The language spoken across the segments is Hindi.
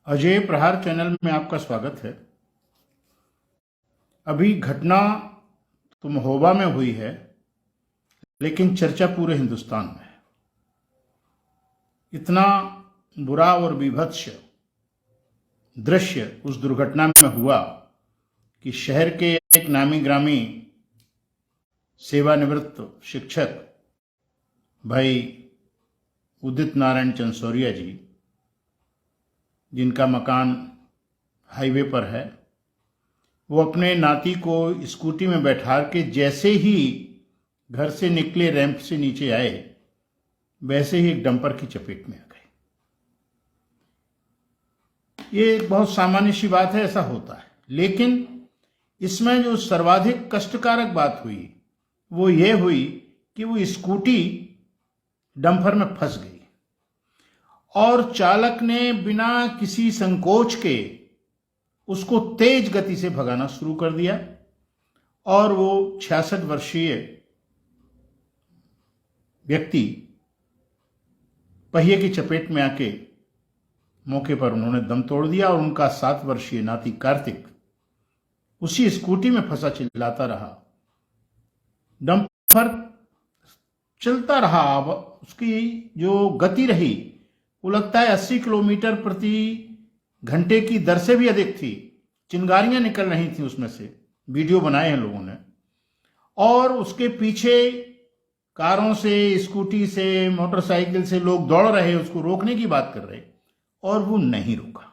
अजय प्रहार चैनल में आपका स्वागत है। अभी घटना तो महोबा में हुई है, लेकिन चर्चा पूरे हिंदुस्तान में है। इतना बुरा और बीभत्स दृश्य उस दुर्घटना में हुआ कि शहर के एक नामी ग्रामी सेवानिवृत्त शिक्षक भाई उदित नारायण चंसोरिया जी, जिनका मकान हाईवे पर है, वो अपने नाती को स्कूटी में बैठा के जैसे ही घर से निकले, रैंप से नीचे आए, वैसे ही एक डंपर की चपेट में आ गए। ये एक बहुत सामान्य सी बात है, ऐसा होता है। लेकिन इसमें जो सर्वाधिक कष्टकारक बात हुई वो ये हुई कि वो स्कूटी डंपर में फंस गई और चालक ने बिना किसी संकोच के उसको तेज गति से भगाना शुरू कर दिया और वो 66 वर्षीय व्यक्ति पहिए की चपेट में आके मौके पर उन्होंने दम तोड़ दिया और उनका 7 वर्षीय नाती कार्तिक उसी स्कूटी में फंसा चिल्लाता रहा। डंपर चलता रहा। अब उसकी जो गति रही वो लगता है 80 किलोमीटर प्रति घंटे की दर से भी अधिक थी। चिंगारियां निकल रही थी उसमें से, वीडियो बनाए हैं लोगों ने। और उसके पीछे कारों से, स्कूटी से, मोटरसाइकिल से लोग दौड़ रहे, उसको रोकने की बात कर रहे, और वो नहीं रुका।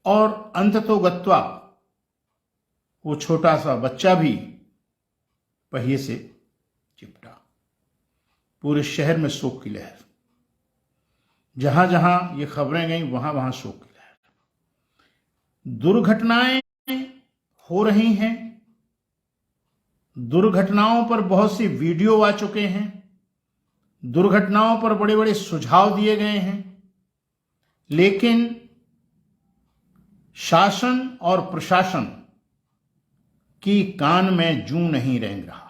और अंततोगत्वा वो छोटा सा बच्चा भी पहिए से चिपटा। पूरे शहर में शोक की लहर, जहां जहां ये खबरें गई वहां वहां शोक की लहर। दुर्घटनाएं हो रही हैं, दुर्घटनाओं पर बहुत सी वीडियो आ चुके हैं, दुर्घटनाओं पर बड़े बड़े सुझाव दिए गए हैं, लेकिन शासन और प्रशासन की कान में जूं नहीं रेंग रहा है।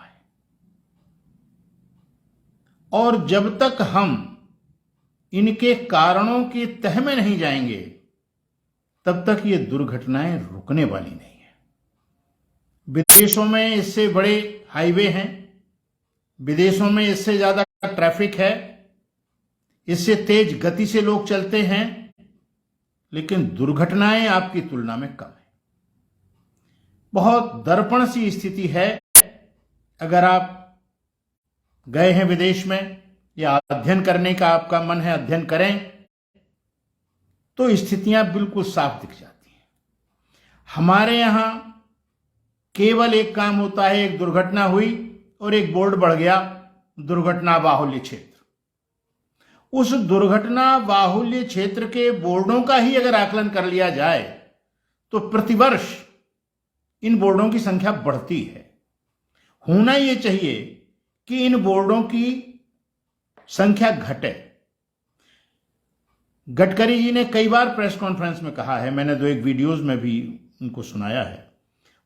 और जब तक हम इनके कारणों की तह में नहीं जाएंगे, तब तक ये दुर्घटनाएं रुकने वाली नहीं है। विदेशों में इससे बड़े हाईवे हैं, विदेशों में इससे ज्यादा ट्रैफिक है, इससे तेज गति से लोग चलते हैं, लेकिन दुर्घटनाएं आपकी तुलना में कम है। बहुत दर्पण सी स्थिति है। अगर आप गए हैं विदेश में या अध्ययन करने का आपका मन है, अध्ययन करें, तो स्थितियां बिल्कुल साफ दिख जाती हैं। हमारे यहां केवल एक काम होता है, एक दुर्घटना हुई और एक बोर्ड बढ़ गया, दुर्घटना बाहुल्य क्षेत्र। उस दुर्घटना बाहुल्य क्षेत्र के बोर्डों का ही अगर आकलन कर लिया जाए तो प्रतिवर्ष इन बोर्डों की संख्या बढ़ती है। होना यह चाहिए कि इन बोर्डों की संख्या घटे। गडकरी जी ने कई बार प्रेस कॉन्फ्रेंस में कहा है, मैंने 2-1 वीडियोस में भी उनको सुनाया है।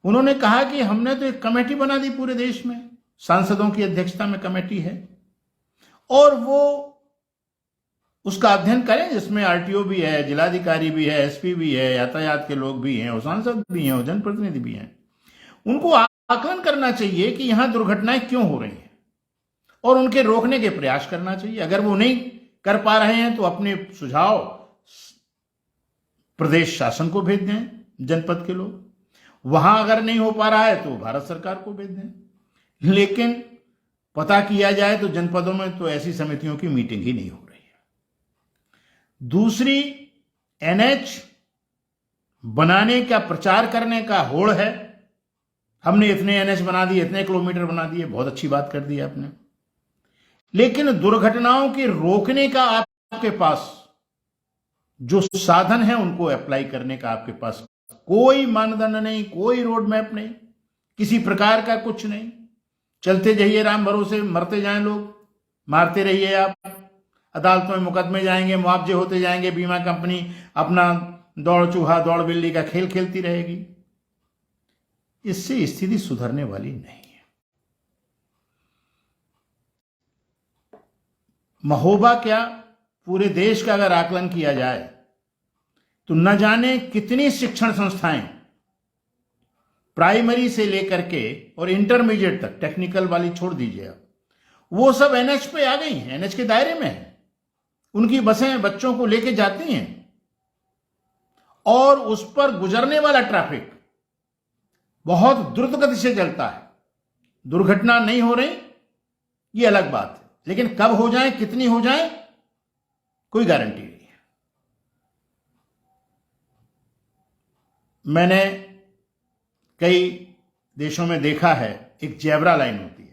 उन्होंने कहा कि हमने तो एक कमेटी बना दी पूरे देश में, सांसदों की अध्यक्षता में कमेटी है, और वो उसका अध्ययन करें, जिसमें आरटीओ भी है, जिलाधिकारी भी है, एसपी भी है, यातायात के लोग भी हैं, और सांसद भी हैं, और जनप्रतिनिधि भी हैं। उनको आकलन करना चाहिए कि यहां दुर्घटनाएं क्यों हो रही हैं और उनके रोकने के प्रयास करना चाहिए। अगर वो नहीं कर पा रहे हैं तो अपने सुझाव प्रदेश शासन को भेज दें, जनपद के लोग। वहां अगर नहीं हो पा रहा है तो भारत सरकार को भेज दें। लेकिन पता किया जाए तो जनपदों में तो ऐसी समितियों की मीटिंग ही नहीं हो रही है। दूसरी, एनएच बनाने का प्रचार करने का होड़ है। हमने इतने एनएच बना दिए, इतने किलोमीटर बना दिए, बहुत अच्छी बात कर दी आपने, लेकिन दुर्घटनाओं के रोकने का आपके पास जो साधन है उनको अप्लाई करने का आपके पास कोई मानदंड नहीं, कोई रोड मैप नहीं, किसी प्रकार का कुछ नहीं। चलते जाइए राम भरोसे, मरते जाएं लोग, मारते रहिए आप, अदालतों में मुकदमे जाएंगे, मुआवजे होते जाएंगे, बीमा कंपनी अपना दौड़ चूहा दौड़ बिल्ली का खेल खेलती रहेगी। इससे स्थिति सुधरने वाली नहीं है। महोबा क्या, पूरे देश का अगर आकलन किया जाए तो न जाने कितनी शिक्षण संस्थाएं प्राइमरी से लेकर के और इंटरमीडिएट तक, टेक्निकल वाली छोड़ दीजिए आप, वो सब एनएच पे आ गई हैं, एनएच के दायरे में है। उनकी बसें बच्चों को लेके जाती हैं और उस पर गुजरने वाला ट्रैफिक बहुत द्रुत गति से चलता है। दुर्घटना नहीं हो रही ये अलग बात है, लेकिन कब हो जाए, कितनी हो जाए, कोई गारंटी नहीं है। मैंने कई देशों में देखा है, एक जेब्रा लाइन होती है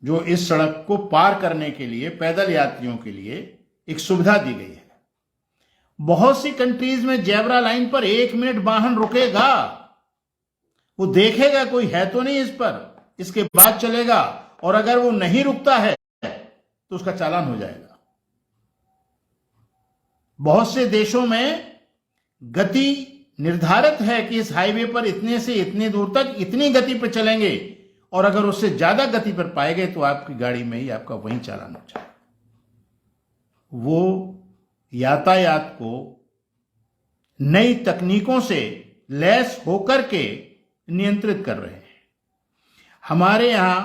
जो इस सड़क को पार करने के लिए पैदल यात्रियों के लिए एक सुविधा दी गई है। बहुत सी कंट्रीज में जेब्रा लाइन पर 1 मिनट वाहन रुकेगा, वो देखेगा कोई है तो नहीं इस पर, इसके बाद चलेगा, और अगर वो नहीं रुकता है तो उसका चालान हो जाएगा। बहुत से देशों में गति निर्धारित है कि इस हाईवे पर इतने से इतने दूर तक इतनी गति पर चलेंगे, और अगर उससे ज्यादा गति पर पाए गए तो आपकी गाड़ी में ही आपका वहीं चालान हो जाएगा। वो यातायात को नई तकनीकों से लैस होकर के नियंत्रित कर रहे हैं। हमारे यहां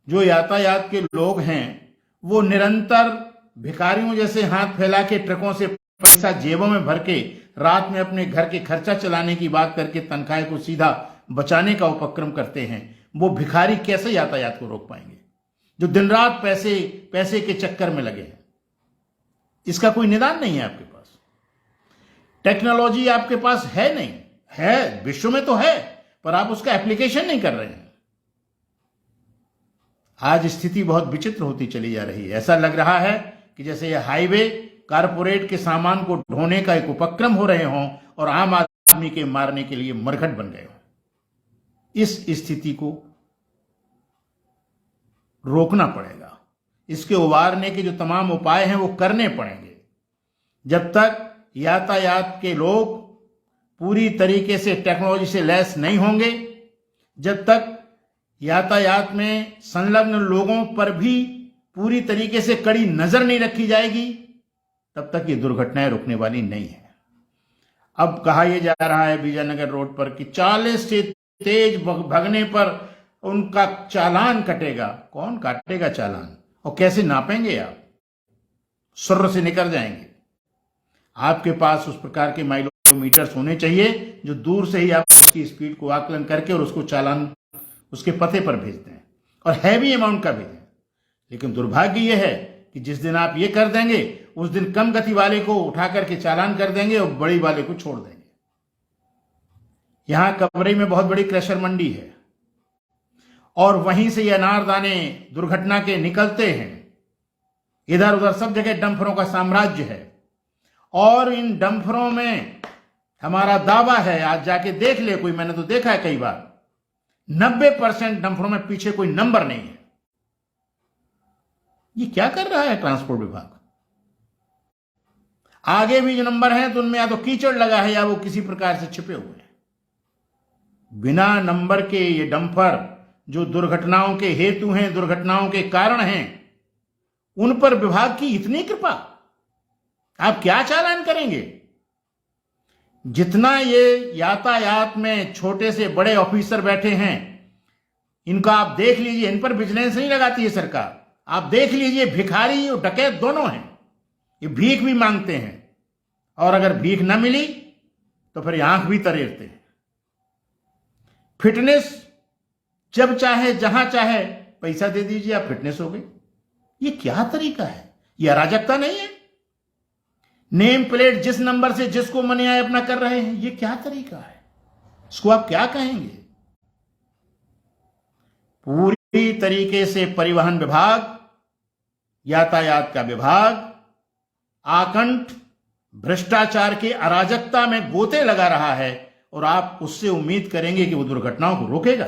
जो यातायात के लोग हैं वो निरंतर भिखारियों जैसे हाथ फैला के ट्रकों से पैसा जेबों में भर के रात में अपने घर के खर्चा चलाने की बात करके तनख्वाह को सीधा बचाने का उपक्रम करते हैं। वो भिखारी कैसे यातायात को रोक पाएंगे जो दिन रात पैसे के चक्कर में लगे हैं? इसका कोई निदान नहीं है आपके पास। टेक्नोलॉजी आपके पास है नहीं, है विश्व में तो है, पर आप उसका एप्लीकेशन नहीं कर रहे हैं। आज स्थिति बहुत विचित्र होती चली जा रही है। ऐसा लग रहा है कि जैसे यह हाईवे कारपोरेट के सामान को ढोने का एक उपक्रम हो रहे हों और आम आदमी के मारने के लिए मरघट बन गए हों। इस स्थिति को रोकना पड़ेगा। इसके उबारने के जो तमाम उपाय हैं वो करने पड़ेंगे। जब तक यातायात के लोग पूरी तरीके से टेक्नोलॉजी से लैस नहीं होंगे, जब तक यातायात में संलग्न लोगों पर भी पूरी तरीके से कड़ी नजर नहीं रखी जाएगी, तब तक ये दुर्घटनाएं रुकने वाली नहीं है। अब कहा यह जा रहा है विजयनगर रोड पर कि 40 से तेज भगने पर उनका चालान कटेगा। कौन काटेगा चालान और कैसे नापेंगे आप? सुर्र से निकल जाएंगे। आपके पास उस प्रकार के माइलोमीटर्स होने चाहिए जो दूर से ही आप उसकी स्पीड को आकलन करके और उसको चालान उसके पते पर भेज दें, और हैवी अमाउंट का भेजें। लेकिन दुर्भाग्य यह है कि जिस दिन आप ये कर देंगे उस दिन कम गति वाले को उठा करके चालान कर देंगे और बड़ी वाले को छोड़ देंगे। यहां कवरई में बहुत बड़ी क्रशर मंडी है और वहीं से ये अनारदाने दुर्घटना के निकलते हैं। इधर उधर सब जगह डंफरों का साम्राज्य है और इन डंफरों में हमारा दावा है, आज जाके देख ले कोई, मैंने तो देखा है कई बार, 90% डंफरों में पीछे कोई नंबर नहीं है। ये क्या कर रहा है ट्रांसपोर्ट विभाग? आगे भी जो नंबर हैं तो उनमें या तो कीचड़ लगा है या वो किसी प्रकार से छिपे हुए हैं। बिना नंबर के ये डंफर जो दुर्घटनाओं के हेतु हैं, दुर्घटनाओं के कारण हैं, उन पर विभाग की इतनी कृपा, आप क्या चालान करेंगे? जितना ये यातायात में छोटे से बड़े ऑफिसर बैठे हैं, इनका आप देख लीजिए, इन पर विजिलेंस नहीं लगाती है सरकार। आप देख लीजिए, भिखारी और डकैत दोनों हैं। ये भीख भी मांगते हैं और अगर भीख न मिली तो फिर आंख भी तरेरते हैं। फिटनेस जब चाहे जहां चाहे पैसा दे दीजिए, आप फिटनेस हो गई। ये क्या तरीका है? ये अराजकता नहीं है? नेम प्लेट जिस नंबर से जिसको मन आए अपना कर रहे हैं, ये क्या तरीका है? इसको आप क्या कहेंगे? पूरी तरीके से परिवहन विभाग, यातायात का विभाग आकंठ भ्रष्टाचार की अराजकता में गोते लगा रहा है और आप उससे उम्मीद करेंगे कि वो दुर्घटनाओं को रोकेगा?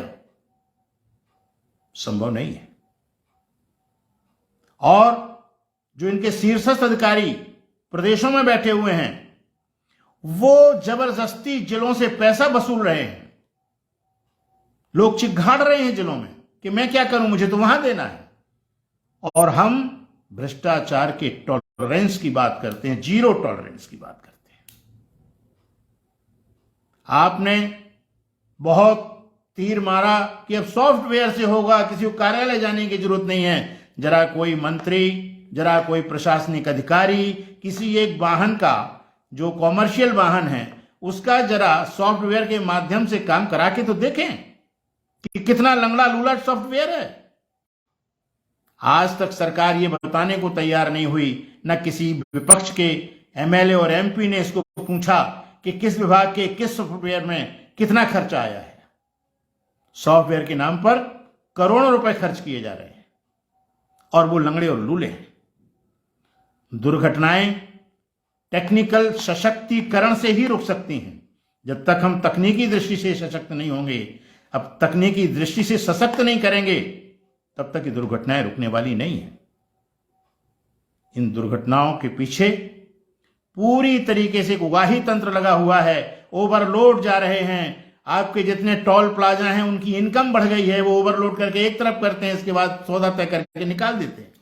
संभव नहीं है। और जो इनके शीर्षस्थ अधिकारी प्रदेशों में बैठे हुए हैं, वो जबरदस्ती जिलों से पैसा वसूल रहे हैं। लोग चिघाड़ रहे हैं जिलों में कि मैं क्या करूं, मुझे तो वहां देना है। और हम भ्रष्टाचार के टॉलरेंस की बात करते हैं, जीरो टॉलरेंस की बात करते हैं। आपने बहुत तीर मारा कि अब सॉफ्टवेयर से होगा, किसी को कार्यालय जाने की जरूरत नहीं है। जरा कोई मंत्री, जरा कोई प्रशासनिक अधिकारी किसी एक वाहन का, जो कॉमर्शियल वाहन है, उसका जरा सॉफ्टवेयर के माध्यम से काम करा के तो देखें कि कितना लंगड़ा लूला सॉफ्टवेयर है। आज तक सरकार ये बताने को तैयार नहीं हुई, न किसी विपक्ष के एमएलए और एमपी ने इसको पूछा कि किस विभाग के किस सॉफ्टवेयर में कितना खर्चा आया है। सॉफ्टवेयर के नाम पर करोड़ों रुपए खर्च किए जा रहे हैं और वो लंगड़े और लूले हैं। दुर्घटनाएं टेक्निकल सशक्तिकरण से ही रुक सकती हैं। जब तक हम तकनीकी दृष्टि से सशक्त नहीं होंगे, अब तकनीकी दृष्टि से सशक्त नहीं करेंगे, तब तक ये दुर्घटनाएं रुकने वाली नहीं है। इन दुर्घटनाओं के पीछे पूरी तरीके से एक उगाही तंत्र लगा हुआ है। ओवरलोड जा रहे हैं। आपके जितने टोल प्लाजा हैं उनकी इनकम बढ़ गई है, वो ओवरलोड करके एक तरफ करते हैं, इसके बाद सौदा तय करके निकाल देते हैं।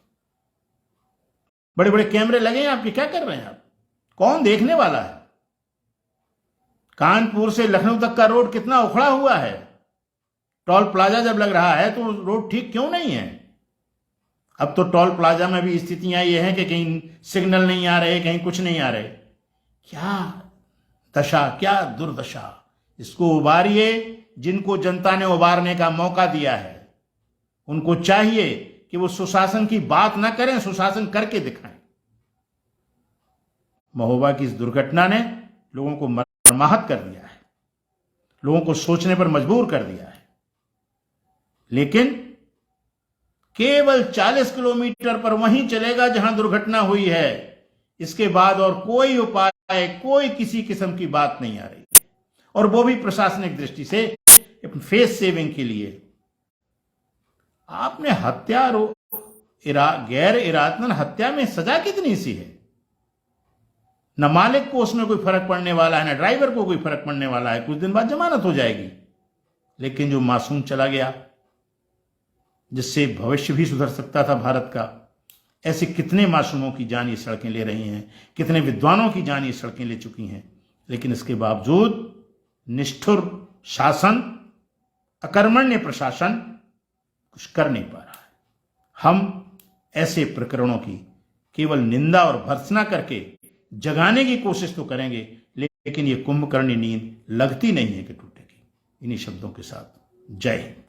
बड़े बड़े कैमरे लगे हैं आपके, क्या कर रहे हैं आप? कौन देखने वाला है? कानपुर से लखनऊ तक का रोड कितना उखड़ा हुआ है। टोल प्लाजा जब लग रहा है तो रोड ठीक क्यों नहीं है? अब तो टोल प्लाजा में भी स्थितियां ये हैं कि कहीं सिग्नल नहीं आ रहे, कहीं कुछ नहीं आ रहे। क्या दशा, क्या दुर्दशा। इसको उबारिए। जिनको जनता ने उबारने का मौका दिया है उनको चाहिए कि वो सुशासन की बात ना करें, सुशासन करके दिखाएं। महोबा की इस दुर्घटना ने लोगों को मर्माहत कर दिया है, लोगों को सोचने पर मजबूर कर दिया है। लेकिन केवल 40 किलोमीटर पर वहीं चलेगा जहां दुर्घटना हुई है। इसके बाद और कोई उपाय, कोई किसी किस्म की बात नहीं आ रही है, और वो भी प्रशासनिक दृष्टि से फेस सेविंग के लिए। आपने हत्या, गैर इरादतन हत्या में सजा कितनी सी है? न मालिक को उसमें कोई फर्क पड़ने वाला है, न ड्राइवर को कोई फर्क पड़ने वाला है। कुछ दिन बाद जमानत हो जाएगी। लेकिन जो मासूम चला गया, जिससे भविष्य भी सुधर सकता था भारत का, ऐसे कितने मासूमों की जान ये सड़कें ले रही हैं, कितने विद्वानों की जान ये सड़कें ले चुकी हैं। लेकिन इसके बावजूद निष्ठुर शासन, अकर्मण्य प्रशासन कुछ कर नहीं पा रहा है। हम ऐसे प्रकरणों की केवल निंदा और भर्त्सना करके जगाने की कोशिश तो करेंगे, लेकिन ये कुंभकर्णी नींद लगती नहीं है कि टूटेगी। इन्हीं शब्दों के साथ जय हिंद।